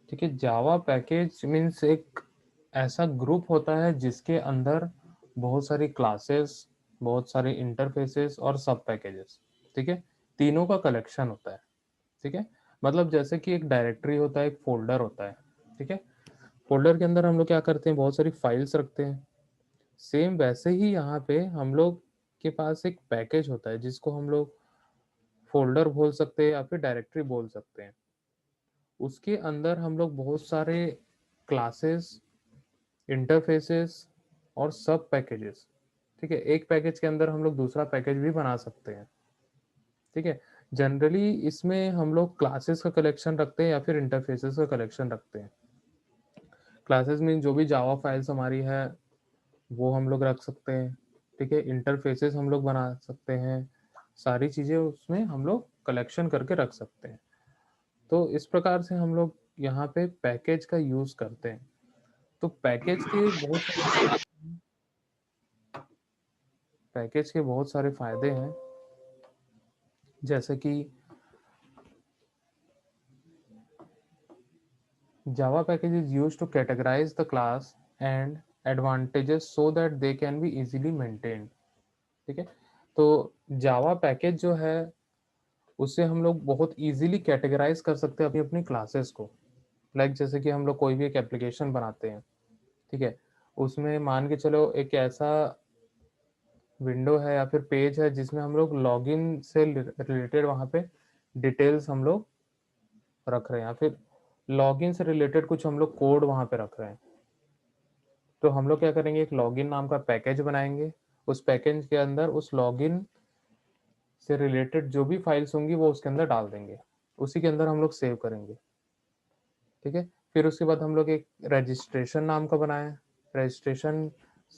ठीक है, Java package means एक ऐसा ग्रुप होता है जिसके अंदर बहुत सारी क्लासेस, बहुत सारे इंटरफेसेस और सब पैकेजेस, ठीक है, तीनों का कलेक्शन होता है। ठीक है, मतलब जैसे कि एक डायरेक्टरी होता है, एक फोल्डर होता है। ठीक है, फोल्डर के अंदर हम लोग क्या करते हैं, बहुत सारी फाइल्स रखते हैं। सेम वैसे ही यहाँ पे हम लोग के पास एक पैकेज होता है जिसको हम लोग फोल्डर बोल सकते हैं या फिर डायरेक्टरी बोल सकते हैं। उसके अंदर हम लोग बहुत सारे क्लासेस, इंटरफेसेस और सब पैकेजेस, ठीक है, एक पैकेज के अंदर हम लोग दूसरा पैकेज भी बना सकते हैं। ठीक है, जनरली इसमें हम लोग क्लासेस का कलेक्शन रखते हैं या फिर इंटरफेसेस का कलेक्शन रखते हैं। क्लासेस में जो भी जावा फाइल्स हमारी है वो हम लोग रख सकते हैं। ठीक है, इंटरफेसेस हम लोग बना सकते हैं, सारी चीज़ें उसमें हम लोग कलेक्शन करके रख सकते हैं। तो इस प्रकार से हम लोग यहाँ पे पैकेज का यूज़ करते हैं। तो पैकेज के बहुत सारे फायदे हैं, जैसे कि Java package is used to categorize the class and advantages so that they can be easily maintained। ठीक है, तो जावा पैकेज जो है उससे हम लोग बहुत इजीली कैटेगराइज कर सकते हैं अपनी अपनी क्लासेस को। लाइक जैसे कि हम लोग कोई भी एक एप्लीकेशन बनाते हैं, ठीक है, उसमें मान के चलो एक ऐसा विंडो है या फिर पेज है जिसमें हम लोग लॉगिन से रिलेटेड वहाँ पे डिटेल्स हम लोग रख रहे हैं, या फिर लॉगिन से रिलेटेड कुछ हम लोग कोड वहाँ पे रख रहे हैं। तो हम लोग क्या करेंगे, एक लॉगिन नाम का पैकेज बनाएंगे। उस पैकेज के अंदर उस लॉगिन से रिलेटेड जो भी फाइल्स होंगी वो उसके अंदर डाल देंगे, उसी के अंदर हम लोग सेव करेंगे। ठीक है, फिर उसके बाद हम लोग एक रजिस्ट्रेशन नाम का बनाए। रजिस्ट्रेशन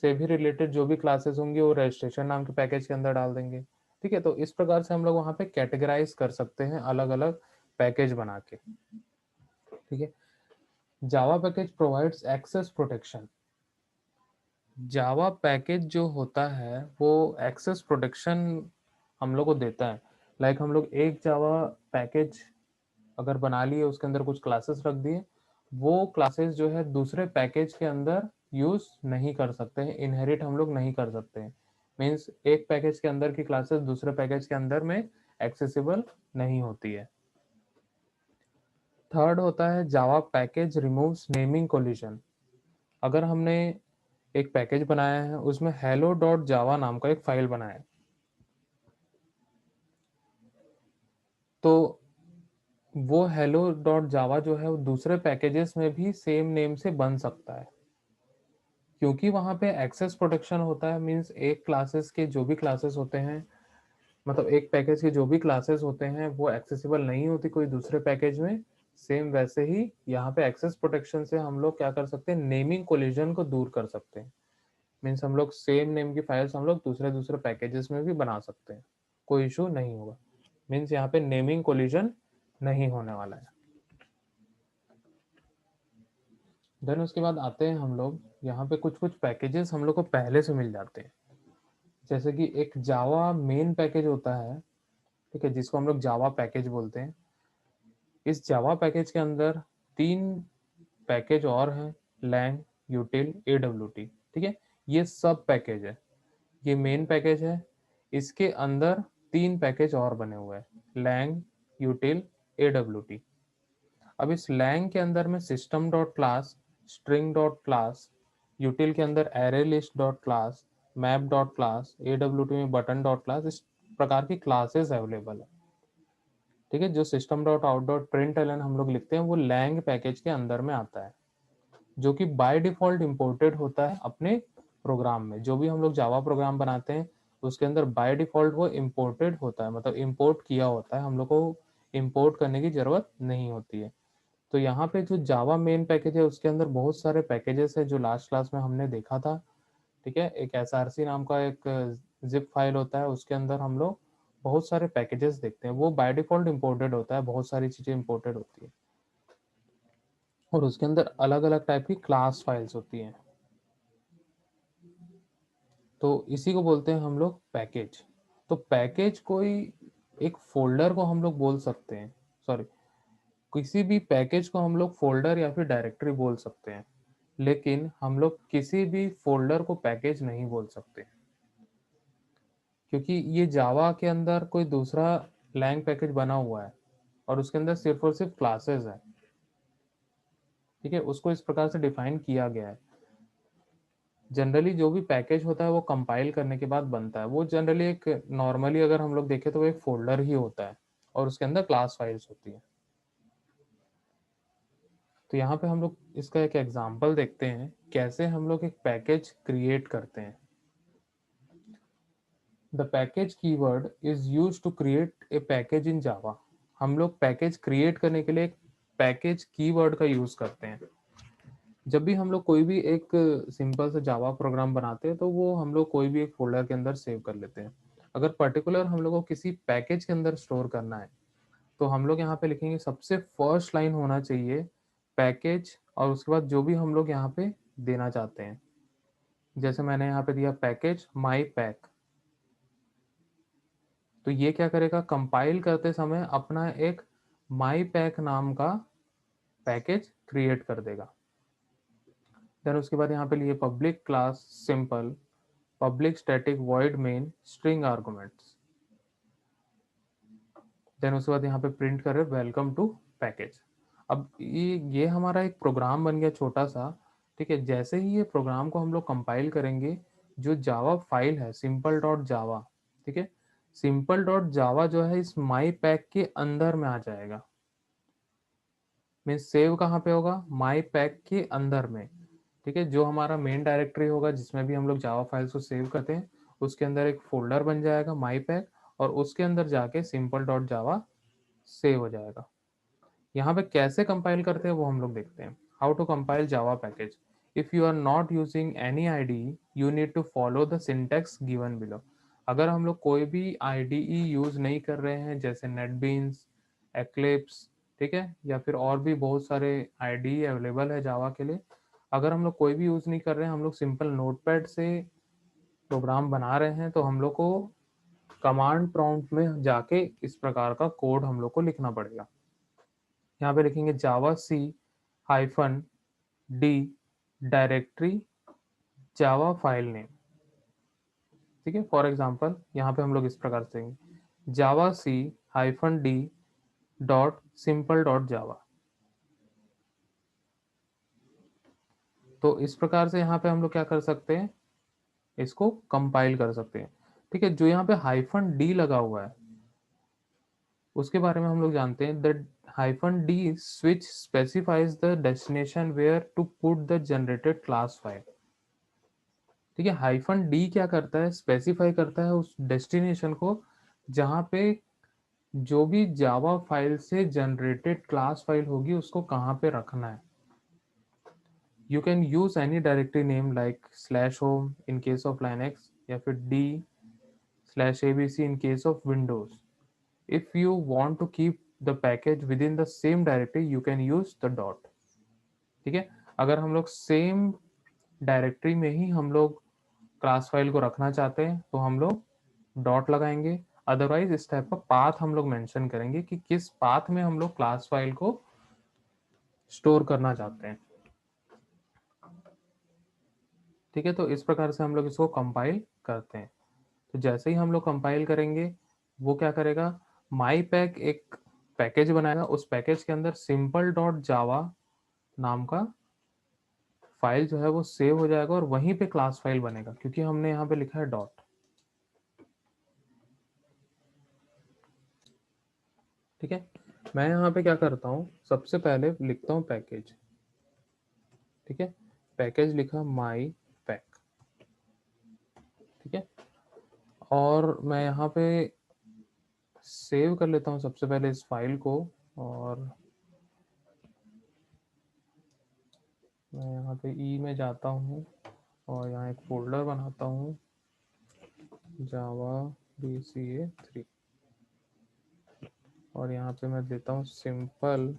से भी रिलेटेड जो भी क्लासेस होंगी वो रजिस्ट्रेशन नाम के पैकेज के अंदर डाल देंगे। ठीक है, तो इस प्रकार से हम लोग वहाँ पे कैटेगराइज कर सकते हैं अलग अलग पैकेज बना के। ठीक है, Java package provides access protection. Java package जो होता है वो एक्सेस प्रोटेक्शन हम लोग को देता है। लाइक हम लोग एक जावा पैकेज अगर बना लिए, उसके अंदर कुछ क्लासेस रख दिए, वो क्लासेस जो है दूसरे पैकेज के अंदर यूज नहीं कर सकते हैं, इनहेरिट हम लोग नहीं कर सकते हैं। मीन्स एक पैकेज के अंदर की क्लासेस दूसरे पैकेज के अंदर में एक्सेसिबल नहीं होती है। थर्ड होता है Java package removes naming collision. अगर हमने एक पैकेज बनाया है, उसमें hello डॉट जावा नाम का एक फाइल बनाया है, तो वो hello डॉट जावा जो है वो दूसरे पैकेजेस में भी सेम नेम से बन सकता है, क्योंकि वहां पे एक्सेस प्रोटेक्शन होता है। मींस एक क्लासेस के जो भी क्लासेस होते हैं, मतलब एक पैकेज के जो भी क्लासेस होते हैं वो एक्सेसिबल नहीं होती कोई दूसरे पैकेज में। सेम वैसे ही यहाँ पे एक्सेस प्रोटेक्शन से हम लोग क्या कर सकते हैं, नेमिंग कोलिजन को दूर कर सकते हैं। मीन्स हम लोग सेम नेम की फाइल्स हम लोग दूसरे दूसरे पैकेजेस में भी बना सकते हैं, कोई इशू नहीं होगा। मीन्स यहाँ पे नेमिंग कोलिजन नहीं होने वाला है। देन उसके बाद आते हैं हम लोग यहाँ पे कुछ कुछ पैकेजेस हम लोग को पहले से मिल जाते हैं। जैसे कि एक जावा मेन पैकेज होता है, ठीक है, जिसको हम लोग जावा पैकेज बोलते हैं। इस जावा पैकेज के अंदर तीन पैकेज और हैं, लैंग, यूटिल, एडब्ल्यूटी। ठीक है, ये सब पैकेज है, ये मेन पैकेज है। इसके अंदर तीन पैकेज और बने हुए हैं, लैंग, यूटिल, एडब्ल्यूटी। अब इस लैंग के अंदर में system dot class, string dot class, util के अंदर array list dot class, map dot class, AWT में बटन डॉट क्लास, इस प्रकार की क्लासेस अवेलेबल है। ठीक है, जो system dot out dot print ln हम लोग लिखते हैं वो लैंग पैकेज के अंदर में आता है, जो कि बाय डिफॉल्ट इंपोर्टेड होता है अपने प्रोग्राम में। जो भी हम लोग जावा प्रोग्राम बनाते हैं उसके अंदर बाय डिफॉल्ट वो इंपोर्टेड होता है, मतलब इंपोर्ट किया होता है, हम लोग को इंपोर्ट करने की जरूरत नहीं होती है। तो यहाँ पे जो जावा मेन पैकेज है उसके अंदर बहुत सारे पैकेजेस है जो लास्ट क्लास में हमने देखा था। ठीक है, एक एसआरसी नाम का एक जिप फाइल होता है, उसके अंदर हम लोग बहुत सारे पैकेजेस देखते हैं, वो बाय डिफॉल्ट इंपोर्टेड होता है, बहुत सारी चीजें इंपोर्टेड होती है। और उसके अंदर अलग अलग टाइप की क्लास फाइल्स होती हैं, तो इसी को बोलते हैं हम लोग पैकेज। तो पैकेज कोई एक फोल्डर को हम लोग बोल सकते हैं, सॉरी, किसी भी पैकेज को हम लोग फोल्डर या फिर डायरेक्टरी बोल सकते हैं, लेकिन हम लोग किसी भी फोल्डर को पैकेज नहीं बोल सकते, क्योंकि ये जावा के अंदर कोई दूसरा लैंग पैकेज बना हुआ है और उसके अंदर सिर्फ और सिर्फ क्लासेस है। ठीक है, उसको इस प्रकार से डिफाइन किया गया है। जनरली जो भी पैकेज होता है वो कंपाइल करने के बाद बनता है, वो जनरली एक नॉर्मली अगर हम लोग देखें तो वो एक फोल्डर ही होता है और उसके अंदर क्लास फाइल्स होती है। तो यहाँ पे हम लोग इसका एक एग्जांपल देखते हैं कैसे हम लोग एक पैकेज क्रिएट करते हैं। The package keyword is used to create a package in Java. हम लोग पैकेज क्रिएट करने के लिए एक पैकेज कीवर्ड का यूज करते हैं। जब भी हम लोग कोई भी एक सिंपल सा जावा प्रोग्राम बनाते हैं तो वो हम लोग कोई भी एक फोल्डर के अंदर सेव कर लेते हैं। अगर पर्टिकुलर हम लोग को किसी पैकेज के अंदर स्टोर करना है तो हम लोग यहाँ पे लिखेंगे सबसे फर्स्ट लाइन होना चाहिए पैकेज, और उसके बाद जो भी हम लोग यहाँ पे देना चाहते हैं। जैसे मैंने यहाँ पे दिया पैकेज माई पैक, तो ये क्या करेगा, कंपाइल करते समय अपना एक माई पैक नाम का पैकेज क्रिएट कर देगा। देन उसके बाद यहाँ पे लिए public class simple public static void main string arguments. Then उसके बाद यहाँ पे प्रिंट करे वेलकम टू पैकेज। अब ये हमारा एक प्रोग्राम बन गया छोटा सा। ठीक है, जैसे ही ये प्रोग्राम को हम लोग कंपाइल करेंगे, जो जावा फाइल है सिंपल डॉट जावा, ठीक है, सिंपल डॉट जावा जो है इस माई पैक के अंदर में आ जाएगा। मीन्स सेव कहाँ पे होगा, माई पैक के अंदर में। ठीक है, जो हमारा मेन डायरेक्टरी होगा जिसमें भी हम लोग जावा फाइल्स को सेव करते हैं, उसके अंदर एक फोल्डर बन जाएगा माई पैक, और उसके अंदर जाके सिंपल डॉट जावा सेव हो जाएगा। यहाँ पे कैसे कंपाइल करते हैं वो हम लोग देखते हैं। How to compile Java package. If you are not using any IDE you need to follow the syntax given below. अगर हम लोग कोई भी आईडीई यूज नहीं कर रहे हैं जैसे नेटबीन्स, एक्लिप्स, ठीक है, या फिर और भी बहुत सारे आईडी अवेलेबल है जावा के लिए, अगर हम लोग कोई भी यूज नहीं कर रहे हैं, हम लोग सिंपल नोटपैड से प्रोग्राम बना रहे हैं, तो हम लोग को कमांड प्रॉम्प्ट में जाके इस प्रकार का कोड हम लोग को लिखना पड़ेगा। यहाँ पे लिखेंगे Java C hyphen D directory Java file name. ठीक है, फॉर एग्जाम्पल यहाँ पे हम लोग इस प्रकार से देंगे Java C hyphen D dot simple dot Java. तो इस प्रकार से यहाँ पे हम लोग क्या कर सकते हैं, इसको कंपाइल कर सकते हैं। ठीक है, जो यहाँ पे हाइफन डी लगा हुआ है उसके बारे में हम लोग जानते हैं। The hyphen D switch specifies the destination where to put the generated class file. ठीक है, हाइफन डी क्या करता है, स्पेसिफाई करता है उस डेस्टिनेशन को जहाँ पे जो भी जावा फाइल से जनरेटेड क्लास फाइल होगी उसको कहाँ पे रखना है। You can use any directory name like slash home in case of Linux, या फिर D slash ABC in case of Windows. If you want to keep the package within the same directory, you can use the dot। ठीक है, अगर हम लोग same directory में ही हम लोग क्लास फाइल को रखना चाहते हैं तो हम लोग डॉट लगाएंगे। अदरवाइज इस टाइप का पाथ हम लोग मेंशन करेंगे कि किस पाथ में हम लोग क्लास फाइल को स्टोर करना चाहते हैं। ठीक है, तो इस प्रकार से हम लोग इसको कंपाइल करते हैं। तो जैसे ही हम लोग कंपाइल करेंगे वो क्या करेगा, माई पैक एक पैकेज बनाएगा, उस पैकेज के अंदर सिंपल डॉट जावा नाम का फाइल जो है वो सेव हो जाएगा और वहीं पे क्लास फाइल बनेगा क्योंकि हमने यहाँ पे लिखा है डॉट। ठीक है, मैं यहाँ पे क्या करता हूँ, सबसे पहले लिखता हूँ पैकेज। ठीक है, पैकेज लिखा माई पैक। ठीक है, और मैं यहाँ पे सेव कर लेता हूँ सबसे पहले इस फाइल को, और मैं यहाँ पे ई में जाता हूँ और यहाँ एक फोल्डर बनाता हूँ जावा BCA3, और यहाँ पे मैं देता हूँ सिंपल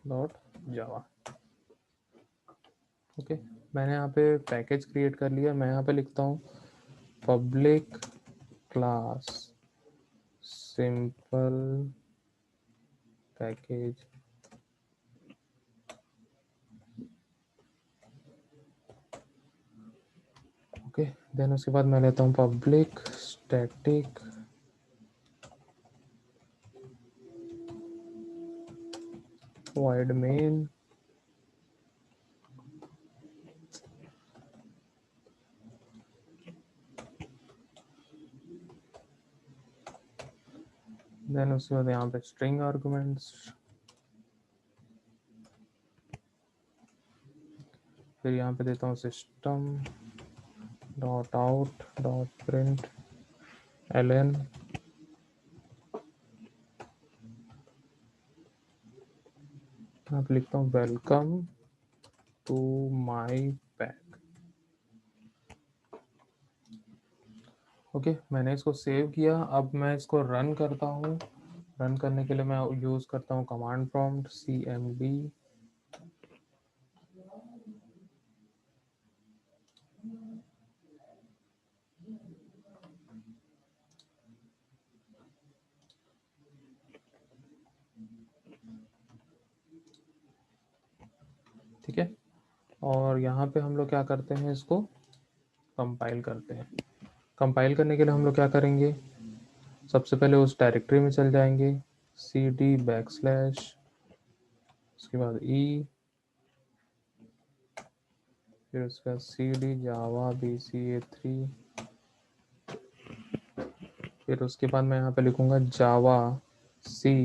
डॉट जावा। ओके, मैंने यहाँ पे पैकेज क्रिएट कर लिया। मैं यहाँ पे लिखता हूँ public class simple package okay. Then उसके बाद मैं लेता हूँ public static void main then उसके बाद यहाँ पे स्ट्रिंग आर्गुमेंट्स, फिर यहाँ पे देता हूँ system dot out dot print ln, यहाँ पे लिखता हूँ welcome to my pack. Okay, मैंने इसको सेव किया। अब मैं इसको रन करता हूँ। रन करने के लिए मैं यूज़ करता हूँ कमांड प्रॉम्प्ट cmd ठीक है। और यहाँ पे हम लोग क्या करते हैं, इसको कंपाइल करते हैं। कंपाइल करने के लिए हम लोग क्या करेंगे, सबसे पहले उस डायरेक्टरी में चल जाएंगे cd बैकस्लैश, उसके बाद e, फिर उसका cd जावा bca3, फिर उसके बाद मैं यहाँ पे लिखूँगा जावा c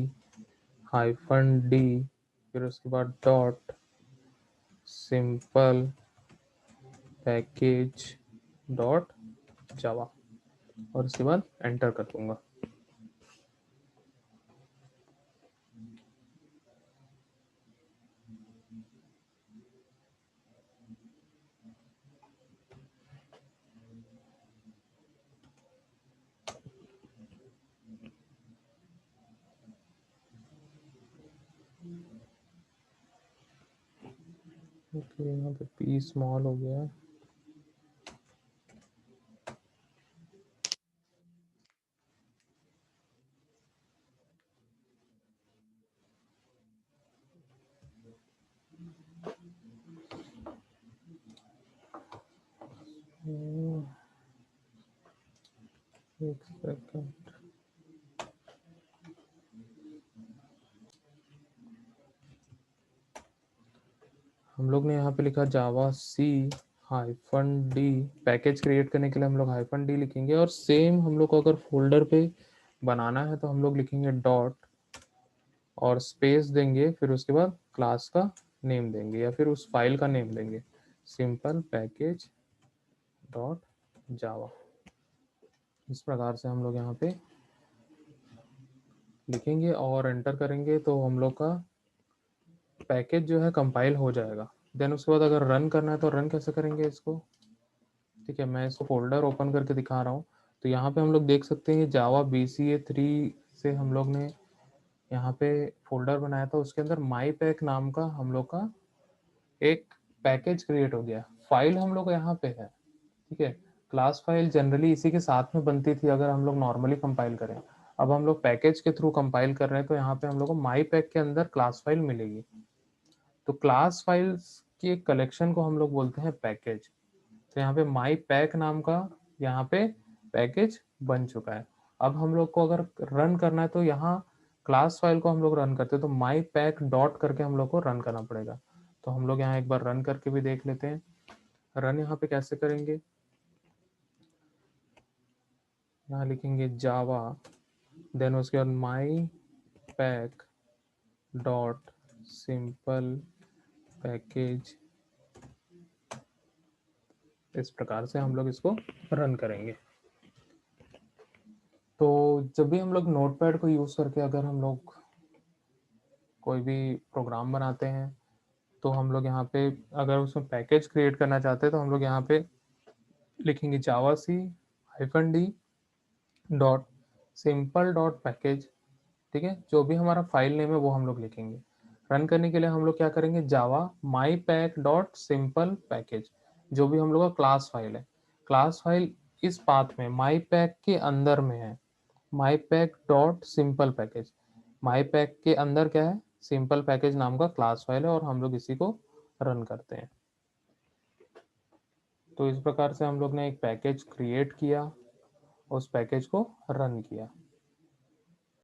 हाइफन d, फिर उसके बाद डॉट सिंपल पैकेज डॉट जावा, और उसके बाद एंटर कर दूंगा। ओके, यहाँ पे p स्मॉल हो गया है। एक सेकंड, हम लोग ने यहाँ पे लिखा जावा C hyphen D, package create करने के लिए हम लोग हाइफन डी लिखेंगे। और सेम हम लोग को अगर फोल्डर पे बनाना है तो हम लोग लिखेंगे डॉट और स्पेस देंगे, फिर उसके बाद क्लास का नेम देंगे या फिर उस फाइल का नेम देंगे सिंपल पैकेज डॉट जावा। इस प्रकार से हम लोग यहाँ पे लिखेंगे और एंटर करेंगे तो हम लोग का पैकेज जो है कंपाइल हो जाएगा। देन उसके बाद अगर रन करना है तो रन कैसे करेंगे इसको, ठीक है, मैं इसको फोल्डर ओपन करके दिखा रहा हूँ। तो यहाँ पे हम लोग देख सकते हैं जावा BCA3 से हम लोग ने यहाँ पे फोल्डर बनाया था, उसके अंदर माई पैक नाम का हम लोग का एक पैकेज क्रिएट हो गया। फाइल हम लोग यहाँ पे है, ठीक है। क्लास फाइल जनरली इसी के साथ में बनती थी अगर हम लोग नॉर्मली कंपाइल करें। अब हम लोग पैकेज के थ्रू कंपाइल कर रहे हैं तो यहाँ पे हम लोग को माई पैक के अंदर क्लास फाइल मिलेगी। तो क्लास फाइल्स की एक कलेक्शन को हम लोग बोलते हैं पैकेज। तो यहाँ पे माई पैक नाम का यहाँ पे पैकेज बन चुका है। अब हम लोग को अगर रन करना है तो यहाँ क्लास फाइल को हम लोग रन करते हैं तो माई पैक डॉट करके हम लोग को रन करना पड़ेगा। तो हम लोग यहाँ एक बार रन करके भी देख लेते हैं। रन यहाँ पे कैसे करेंगे, यहाँ लिखेंगे जावा, देन उसके बाद माई पैक डॉट सिंपल पैकेज, इस प्रकार से हम लोग इसको रन करेंगे। तो जब भी हम लोग नोटपैड को यूज़ करके अगर हम लोग कोई भी प्रोग्राम बनाते हैं तो हम लोग यहाँ पे अगर उसमें पैकेज क्रिएट करना चाहते हैं तो हम लोग यहाँ पे लिखेंगे Java C hyphen D dot simple dot package, ठीक है। जो भी हमारा फाइल नेम है वो हम लोग लिखेंगे। रन करने के लिए हम लोग क्या करेंगे, जावा माई पैक डॉट सिंपल पैकेज, जो भी हम लोग का क्लास फाइल है, क्लास फाइल इस पाथ में माई पैक के अंदर में है, माई पैक डॉट सिंपल पैकेज। माई पैक के अंदर क्या है, सिंपल पैकेज नाम का क्लास फाइल है और हम लोग इसी को रन करते हैं। तो इस प्रकार से हम लोग ने एक पैकेज क्रिएट किया, उस पैकेज को रन किया।